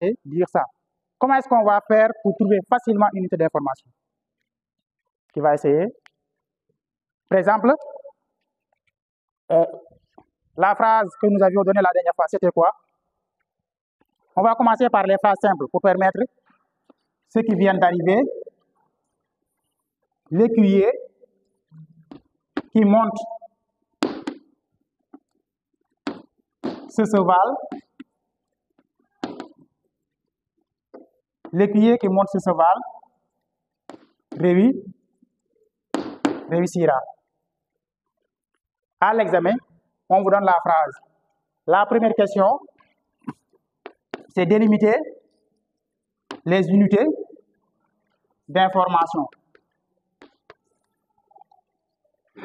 Et dire ça. Comment est-ce qu'on va faire pour trouver facilement une unité d'information? Qui va essayer? Par exemple, la phrase que nous avions donnée la dernière fois, c'était quoi? On va commencer par les phrases simples pour permettre ceux qui viennent d'arriver. L'écuyer qui monte ce cheval. L'écuyer qui monte ce cheval réussira. À l'examen, on vous donne la phrase. La première question, c'est délimiter les unités d'information.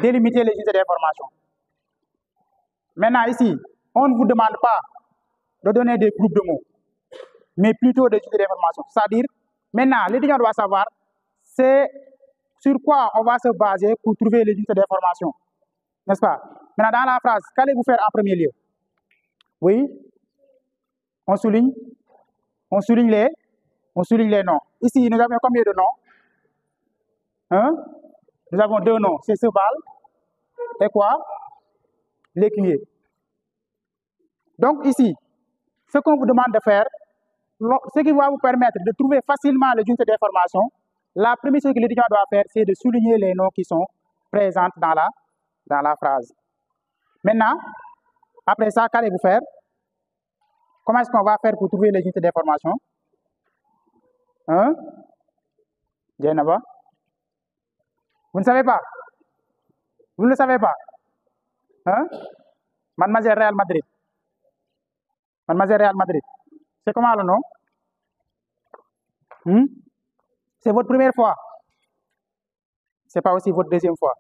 Délimiter les unités d'information. Maintenant, ici, on ne vous demande pas de donner des groupes de mots, mais plutôt des unités d'information. C'est-à-dire, maintenant, l'étudiant doit savoir c'est sur quoi on va se baser pour trouver les unités d'information. N'est-ce pas? Maintenant, dans la phrase, qu'allez-vous faire en premier lieu? Oui, on souligne les noms. Ici, nous avons combien de noms? Nous avons 2 noms, c'est cheval et quoi? L'écuyer. Donc ici, ce qu'on vous demande de faire, ce qui va vous permettre de trouver facilement les unités d'information, la première chose que l'étudiant doit faire, c'est de souligner les noms qui sont présents dans la phrase. Maintenant, après ça, qu'allez-vous faire? Comment est-ce qu'on va faire pour trouver les unités d'information? Dieynaba? Vous ne savez pas? Vous ne le savez pas? Mademoiselle Real Madrid. Mademoiselle Real Madrid. C'est comment le nom? C'est votre première fois? C'est pas aussi votre deuxième fois?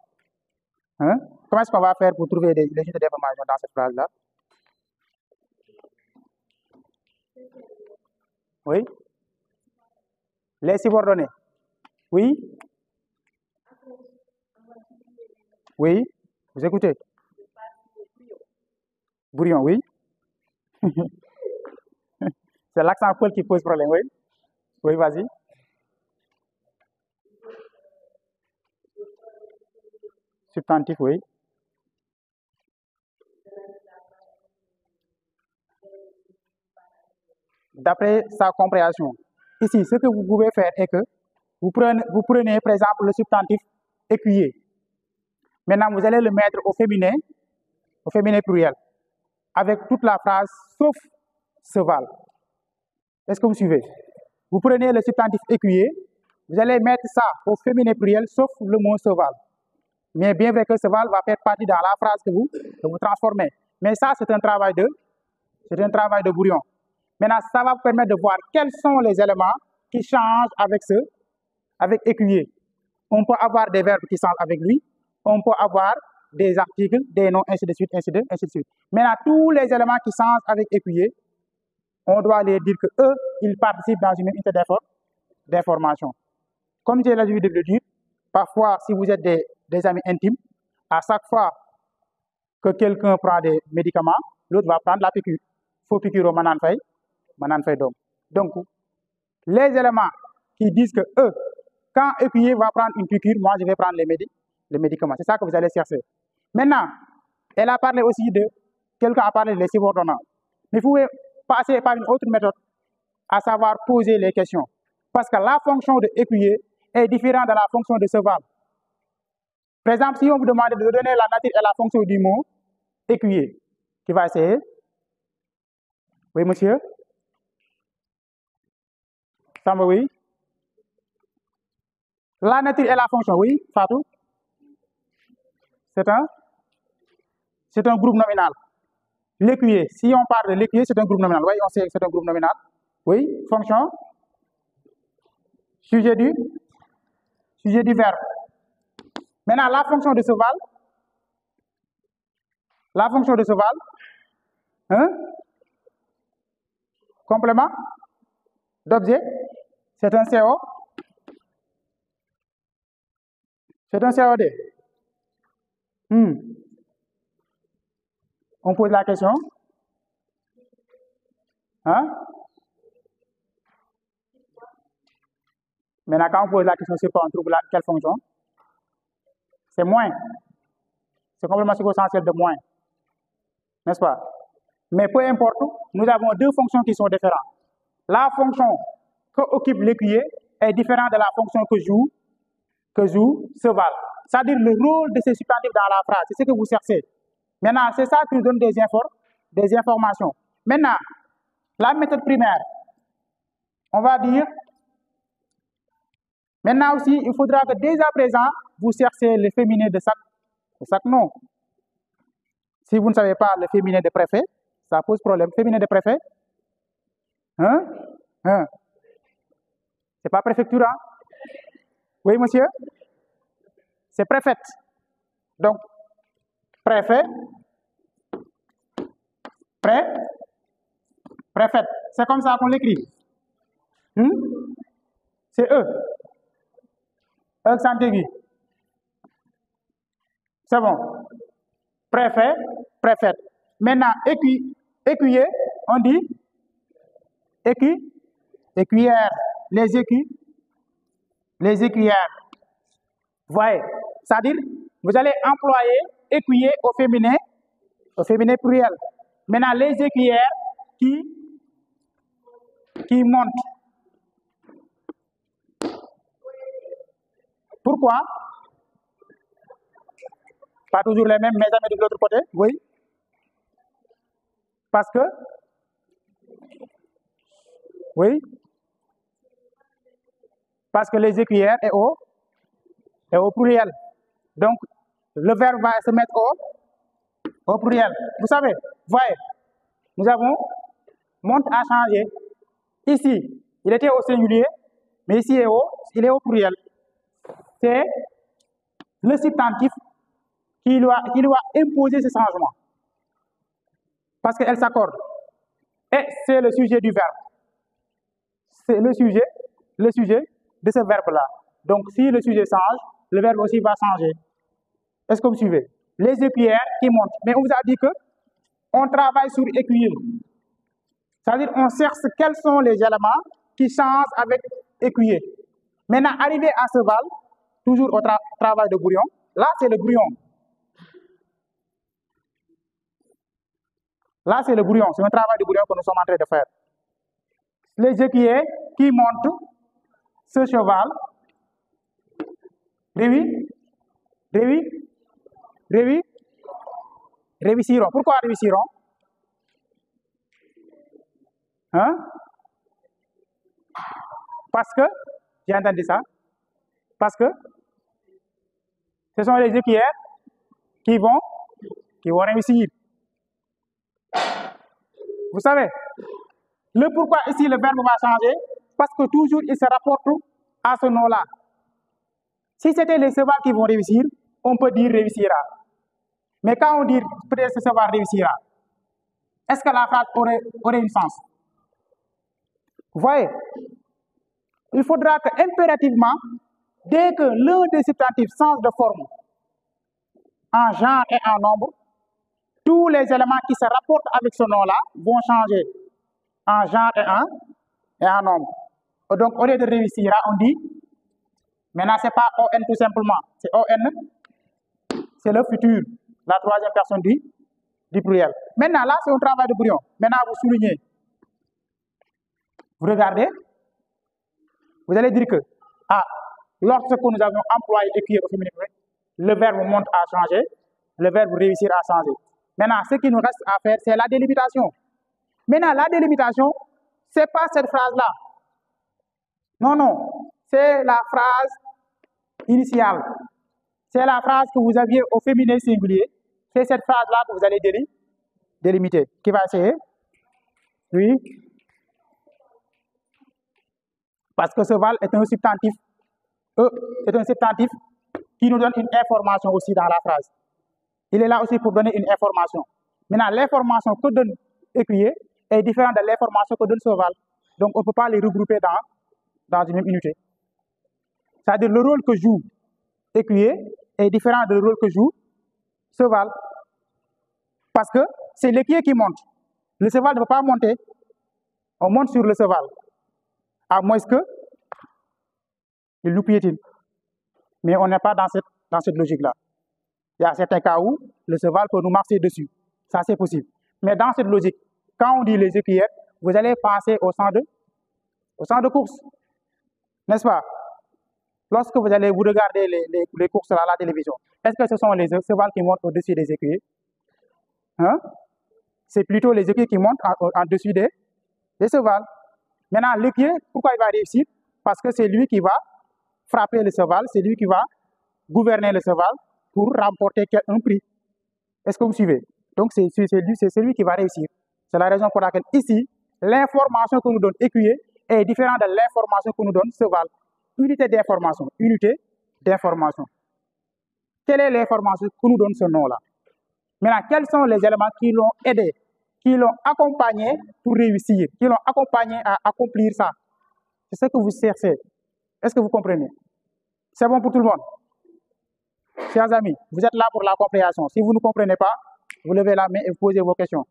Comment est-ce qu'on va faire pour trouver les unités d'information dans cette phrase-là? Oui? Les subordonnés? Oui? Oui? Vous écoutez? Brouillon, oui? C'est l'accent Paul qui pose problème, oui? Oui, vas-y. Substantif, oui. D'après sa compréhension. Ici, ce que vous pouvez faire est que vous prenez par exemple le substantif écuyer. Maintenant, vous allez le mettre au féminin pluriel, avec toute la phrase sauf cheval. Est-ce que vous suivez? Vous prenez le substantif écuyer, vous allez mettre ça au féminin pluriel sauf le mot cheval. Mais bien vrai que cheval va faire partie dans la phrase que vous transformez. Mais ça, c'est un travail de brouillon. Maintenant, ça va vous permettre de voir quels sont les éléments qui changent avec écuyer. On peut avoir des verbes qui changent avec lui, on peut avoir des articles, des noms, ainsi de suite, ainsi de suite. Maintenant, tous les éléments qui changent avec écuyer, on doit les dire que eux, ils participent dans une même unité d'information. Comme j'ai l'habitude de le dire, parfois, si vous êtes des amis intimes, à chaque fois que quelqu'un prend des médicaments, l'autre va prendre la piqûre. Faut piqûre au manan fay dom. Donc, les éléments qui disent que eux, quand écuyer va prendre une piqûre, moi je vais prendre les médicaments. C'est ça que vous allez chercher. Maintenant, elle a parlé aussi quelqu'un a parlé des subordonnants. Mais vous pouvez passer par une autre méthode, à savoir poser les questions. Parce que la fonction de écuyer est différente de la fonction de cheval. Par exemple, si on vous demande de donner la nature et la fonction du mot écuyer, qui va essayer? Oui, monsieur? Samba, oui? La nature et la fonction, oui, Fatou? C'est un groupe nominal. L'écuyer, si on parle de l'écuyer, c'est un groupe nominal. Oui, on sait que c'est un groupe nominal. Oui, fonction? Sujet du verbe. Maintenant, la fonction de cheval, La fonction de cheval, hein? Complément d'objet, c'est un CO. C'est un COD. On pose la question. Hein? Maintenant, quand on pose la question sur quoi on trouve quelle fonction? C'est moins. C'est complément circonstanciel de moins. N'est-ce pas? Mais peu importe, nous avons deux fonctions qui sont différentes. La fonction que occupe l'écuyer est différente de la fonction que joue cheval. C'est-à-dire le rôle de ces substantifs dans la phrase, c'est ce que vous cherchez. Maintenant, c'est ça qui nous donne des informations. Maintenant, la méthode primaire, on va dire, maintenant aussi, il faudra que dès à présent, vous cherchez le féminin de chaque nom. Si vous ne savez pas le féminin de préfet, ça pose problème. Féminin de préfet, c'est pas préfecture, hein? Oui, monsieur? C'est préfète. Donc, préfet, préfète. C'est comme ça qu'on l'écrit. C'est E. Accent aigu. C'est bon. Préfet, préfète. Maintenant, écuyer, on dit écuyère. Les écuyères. Voyez, c'est-à-dire, vous allez employer écuyer au féminin pluriel. Maintenant, les écuyères qui montent. Pourquoi? Pas toujours les mêmes, mais jamais de l'autre côté, oui. Parce que, oui, parce que les écuyères est au pluriel. Donc, le verbe va se mettre au pluriel. Vous savez, voyez, nous avons monte à changer. Ici, il était au singulier, mais ici il est au pluriel. C'est le substantif qui doit imposer ce changement. Parce qu'elle s'accorde. Et c'est le sujet du verbe. C'est le sujet de ce verbe-là. Donc, si le sujet change, le verbe aussi va changer. Est-ce que vous suivez? Les écuyères qui montent. Mais on vous a dit que on travaille sur écuyer. C'est-à-dire, on cherche quels sont les éléments qui changent avec écuyer. Maintenant, arrivé à cheval, toujours au travail de brouillon. Là, c'est le brouillon. Là, c'est le brouillon. C'est un travail de brouillon que nous sommes en train de faire. Les écuyers qui montent ce cheval. Réussiront. Pourquoi réussiront? Parce que, j'ai entendu ça, parce que ce sont les écuyères qui vont réussir. Vous savez, le pourquoi ici le verbe va changer, parce que toujours il se rapporte à ce nom-là. Si c'était les chevaux qui vont réussir, on peut dire réussira. Mais quand on dit peut-être ce cheval réussira, est-ce que la phrase aurait une sens? Vous voyez, il faudra que impérativement, dès que l'un des substantifs change de forme en genre et en nombre, tous les éléments qui se rapportent avec ce nom-là vont changer en genre et en nombre. Donc, au lieu de réussira, on dit, maintenant, ce n'est pas ON tout simplement, c'est ON, c'est le futur, la troisième personne du pluriel. Maintenant, là, c'est un travail de brouillon. Maintenant, vous soulignez. Vous regardez, vous allez dire que, lorsque nous avons employé écuyer au féminin, le verbe monte à changer, le verbe réussir à changer. Maintenant, ce qui nous reste à faire, c'est la délimitation. Maintenant, la délimitation, ce n'est pas cette phrase-là. Non, c'est la phrase initiale. C'est la phrase que vous aviez au féminin singulier. C'est cette phrase-là que vous allez délimiter. Qui va essayer? Oui. Parce que cheval est un substantif. C'est un substantif qui nous donne une information aussi dans la phrase. Il est là aussi pour donner une information. Maintenant, l'information que donne écuyer est différente de l'information que donne cheval. Donc, on ne peut pas les regrouper dans une même unité. C'est-à-dire le rôle que joue écuyer est différent du rôle que joue cheval. Parce que c'est l'écuyer qui monte. Le cheval ne peut pas monter. On monte sur le cheval. À moins qu'il nous piétine. Mais on n'est pas dans cette logique-là. Il y a certains cas où le cheval peut nous marcher dessus. Ça, c'est possible. Mais dans cette logique, quand on dit les écuyers, vous allez penser au champ de course. N'est-ce pas? Lorsque vous allez vous regarder les courses à la télévision, est-ce que ce sont les chevals qui montent au-dessus des écuyers? Hein? C'est plutôt les écuyers qui montent en dessus des chevals. Maintenant, l'écuyer, pourquoi il va réussir? Parce que c'est lui qui va frapper le cheval, c'est lui qui va gouverner le cheval pour remporter un prix. Est-ce que vous suivez? Donc, c'est celui qui va réussir. C'est la raison pour laquelle ici, l'information que nous donne écuyer est différente de l'information que nous donne cheval. Unité d'information. Unité d'information. Quelle est l'information que nous donne ce nom-là? Maintenant, quels sont les éléments qui l'ont aidé, qui l'ont accompagné pour réussir, qui l'ont accompagné à accomplir ça? C'est ce que vous cherchez. Est-ce que vous comprenez? C'est bon pour tout le monde? Chers amis, vous êtes là pour la compréhension. Si vous ne comprenez pas, vous levez la main et vous posez vos questions.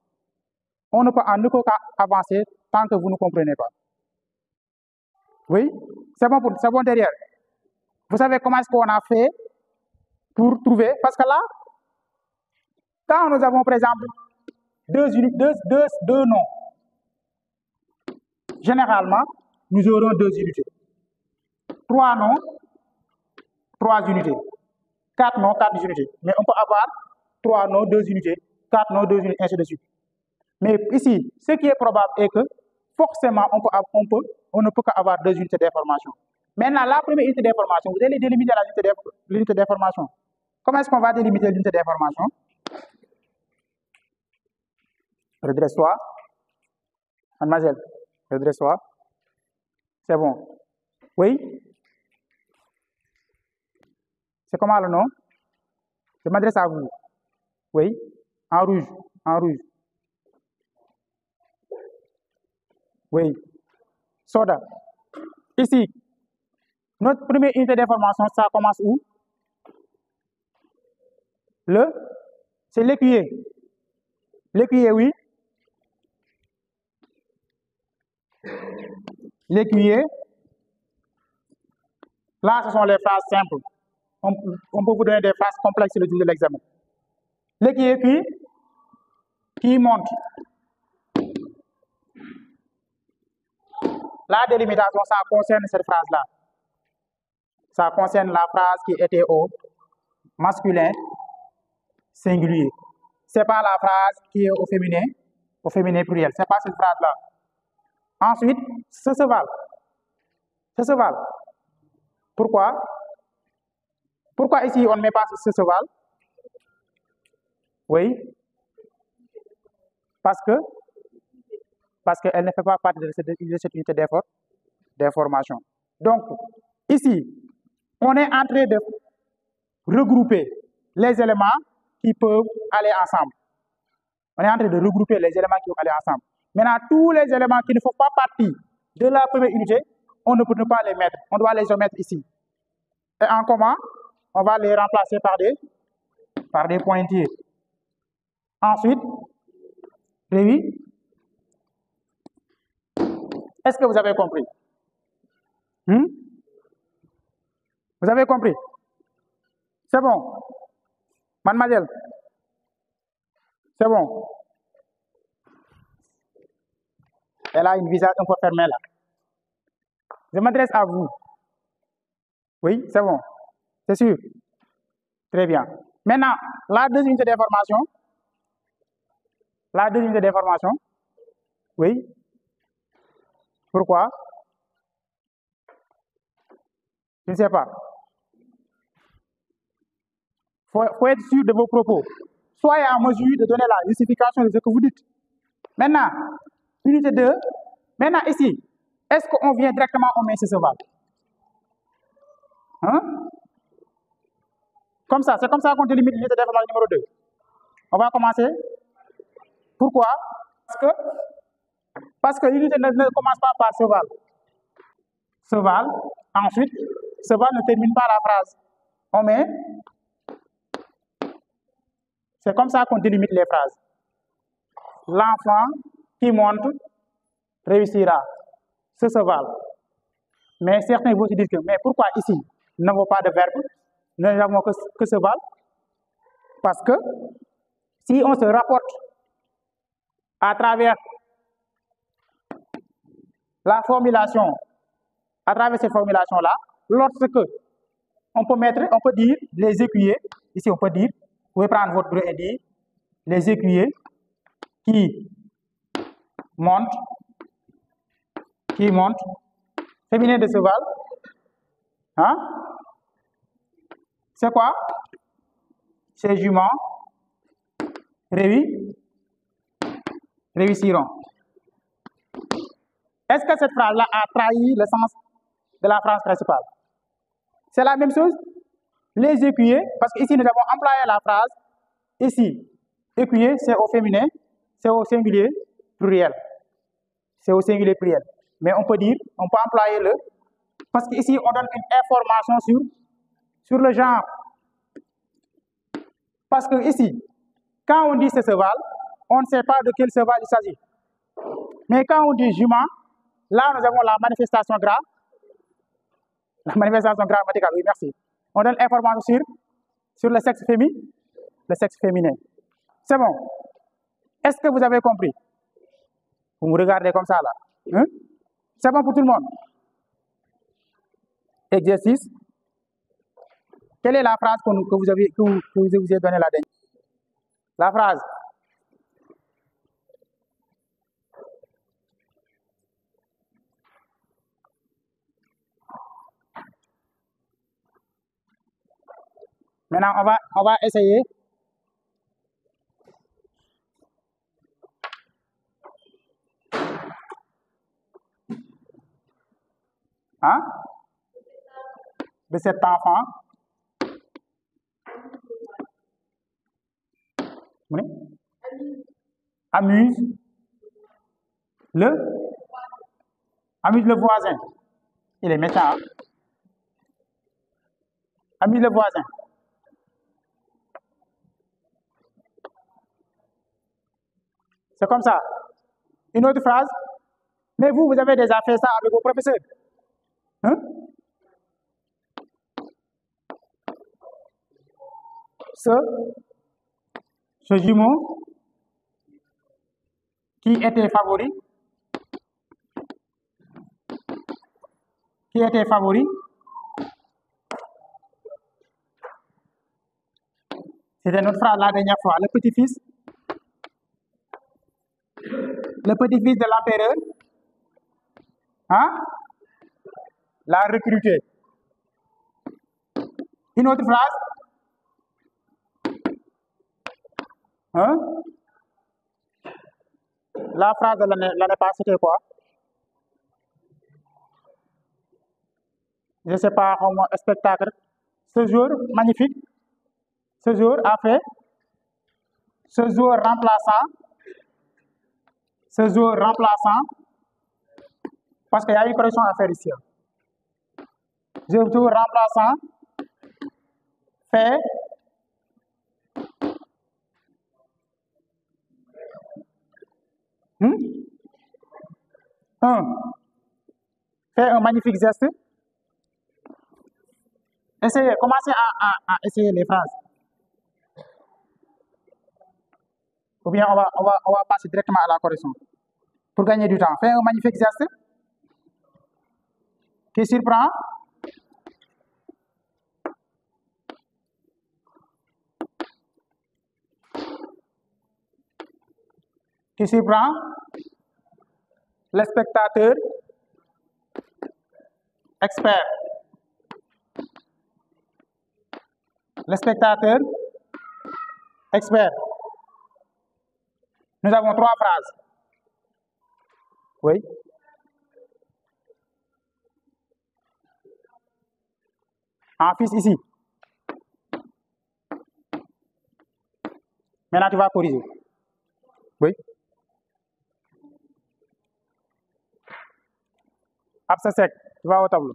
On ne peut en aucun cas avancer tant que vous ne comprenez pas. Oui? C'est bon derrière. Vous savez comment est-ce qu'on a fait pour trouver? Parce que là, quand nous avons par exemple deux noms, généralement, nous aurons 2 unités. 3 noms, 3 unités. 4 noms, 4 unités. Mais on peut avoir 3 noms, 2 unités, 4 noms, 2 unités, ainsi de suite. Mais ici, ce qui est probable est que forcément, on ne peut qu'avoir 2 unités d'information. Maintenant, la première unité d'information, vous allez délimiter l'unité d'information. Comment est-ce qu'on va délimiter l'unité d'information? Redresse-toi. Mademoiselle, redresse-toi. C'est bon. Oui? C'est comment le nom? Je m'adresse à vous. Oui? En rouge. En rouge. Oui. Soda. Ici, notre première unité d'information, ça commence où? C'est l'écuyer. L'écuyer, oui. L'écuyer. Là, ce sont les phrases simples. On peut vous donner des phrases complexes le jour de l'examen. L'écuyer qui monte. La délimitation, ça concerne cette phrase-là. Ça concerne la phrase qui était au masculin singulier. Ce n'est pas la phrase qui est au féminin pluriel. Ce n'est pas cette phrase-là. Ensuite, ce cheval. Ce cheval. Pourquoi? Pourquoi ici on ne met pas ce cheval? Oui. Parce qu'elle ne fait pas partie de cette unité d'information. Donc, ici, on est en train de regrouper les éléments qui peuvent aller ensemble. On est en train de regrouper les éléments qui peuvent aller ensemble. Maintenant, tous les éléments qui ne font pas partie de la première unité, on ne peut pas les mettre. On doit les omettre ici. Et en commun, on va les remplacer par des pointillés. Ensuite, oui. Est-ce que vous avez compris? Vous avez compris? C'est bon. Mademoiselle, c'est bon. Elle a une visage un peu fermée là. Je m'adresse à vous. Oui, c'est bon. C'est sûr. Très bien. Maintenant, la deuxième unité d'information. La deuxième unité d'information. Oui. Pourquoi? Je ne sais pas. Faut être sûr de vos propos. Soyez en mesure de donner la justification de ce que vous dites. Maintenant, unité 2. Maintenant, ici, est-ce qu'on vient directement au main cheval? Hein? Comme ça, c'est comme ça qu'on délimite l'unité d'information numéro 2. On va commencer. Pourquoi? Parce que l'unité ne commence pas par cheval. Cheval. Ensuite, cheval ne termine pas la phrase. On met. C'est comme ça qu'on délimite les phrases. L'enfant qui monte réussira. Ce cheval. Mais certains vont se dire que, mais pourquoi ici, nous n'avons pas de verbe, nous n'avons que cheval? Parce que si on se rapporte à travers la formulation, à travers cette formulation-là, lorsque on peut dire les écuyers, ici on peut dire, vous pouvez prendre votre bureau et dire les écuyers qui montent, féminin de cheval, hein? C'est quoi? Ces juments réussiront. Est-ce que cette phrase-là a trahi le sens de la phrase principale? C'est la même chose. Les écuyers, parce qu'ici nous avons employé la phrase, ici, écuyer, c'est au féminin, c'est au singulier pluriel. C'est au singulier pluriel. Mais on peut employer le, parce qu'ici on donne une information sur le genre. Parce que ici, quand on dit ce cheval, on ne sait pas de quel cheval il s'agit. Mais quand on dit jument, là nous avons la manifestation grave. La manifestation grammaticale, oui, merci. On donne l'information sur le sexe féminin. C'est bon. Est-ce que vous avez compris? Vous me regardez comme ça là. Hein? C'est bon pour tout le monde? Exercice. Quelle est la phrase que vous ai donnée la dernière? La phrase. Maintenant, on va essayer. Hein? De cet enfant. Oui? Amuse le voisin. Il est méchant. Hein? Amuse le voisin. C'est comme ça. Une autre phrase. Mais vous avez déjà fait ça avec vos professeurs. Hein? Ce jumeau qui était favori, c'était notre phrase la dernière fois, le petit-fils de l'empereur, hein, l'a recruté. Une autre phrase, hein? La phrase de l'année passée, c'était quoi? Je ne sais pas, un spectacle. Ce jour magnifique, ce jour a fait, ce jour remplaçant, parce qu'il y a une correction à faire ici. Ce jour remplaçant fait un magnifique geste. Essayez, commencez à essayer les phrases. Ou bien on va passer directement à la correction. Pour gagner du temps, fais un magnifique geste qui surprend. Le spectateur expert. Le spectateur expert. Nous avons 3 phrases. Oui. En fils ici. Maintenant, tu vas corriger. Oui. Abscès sec, tu vas au tableau.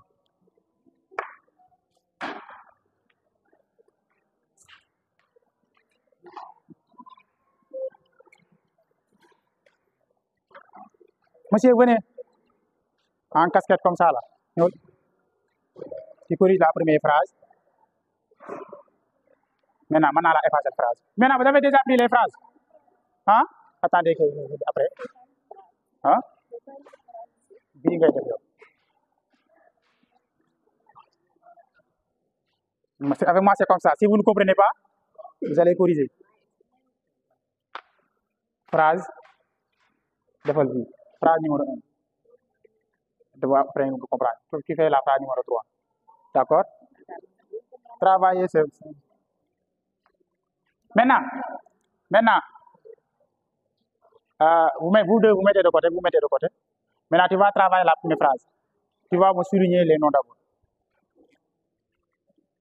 Monsieur, venez. En casquette comme ça, là. Oui. Tu corriges la première phrase. Maintenant, la efface cette phrase. Maintenant, vous avez déjà pris les phrases. Hein? Attendez que après. Hein? Avec moi, c'est comme ça. Si vous ne comprenez pas, vous allez corriger. Phrase. Phrase numéro 1. Après, vous comprendre. Tu fais la phrase numéro 3. D'accord? Travailler, c'est... Maintenant, vous deux, vous mettez de côté. Maintenant, tu vas travailler la première phrase. Tu vas me souligner les noms d'abord.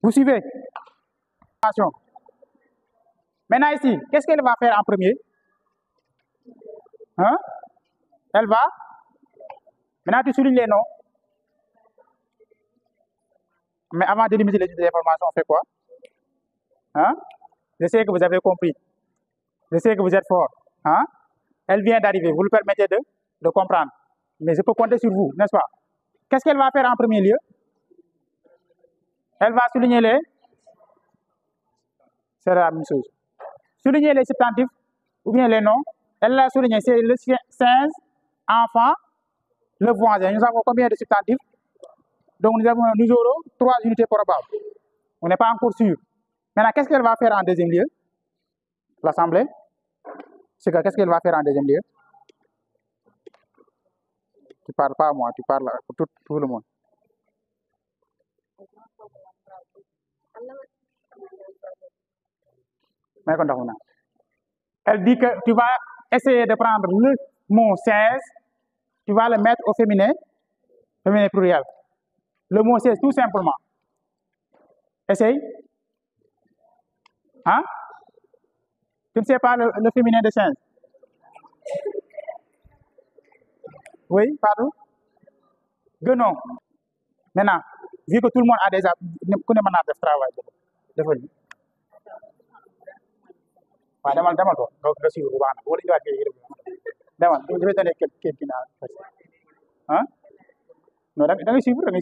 Vous suivez? Attention. Maintenant ici, qu'est-ce qu'elle va faire en premier? Hein? Elle va? Maintenant, tu soulignes les noms. Mais avant de limiter les informations, on fait quoi? Hein? Je sais que vous avez compris. Je sais que vous êtes fort. Hein? Elle vient d'arriver. Vous lui permettez de comprendre. Mais je peux compter sur vous, n'est-ce pas? Qu'est-ce qu'elle va faire en premier lieu? Elle va souligner les... C'est la même chose. Souligner les substantifs ou bien les noms. Elle l'a souligné, c'est le singe, enfant, le voisin. Nous avons combien de substantifs? Donc nous aurons 3 unités probables. On n'est pas encore sûr. Maintenant, qu'est-ce qu'elle va faire en deuxième lieu? L'assemblée. Qu'est-ce qu'elle va faire en deuxième lieu? Tu parles pas à moi, tu parles pour tout le monde. Elle dit que tu vas essayer de prendre le mot 16, tu vas le mettre au féminin pluriel. Le mot 16, tout simplement. Essaye. Hein? Tu ne sais pas le féminin de 16? Oui, pardon? Guenon. Maintenant, vu que tout le monde a déjà connaît maintenant de travail, demal ko nga siiw bu baax nag wala ñu waat demal je vais donner quelqu'un qui n'a hein non da ngay suivre demal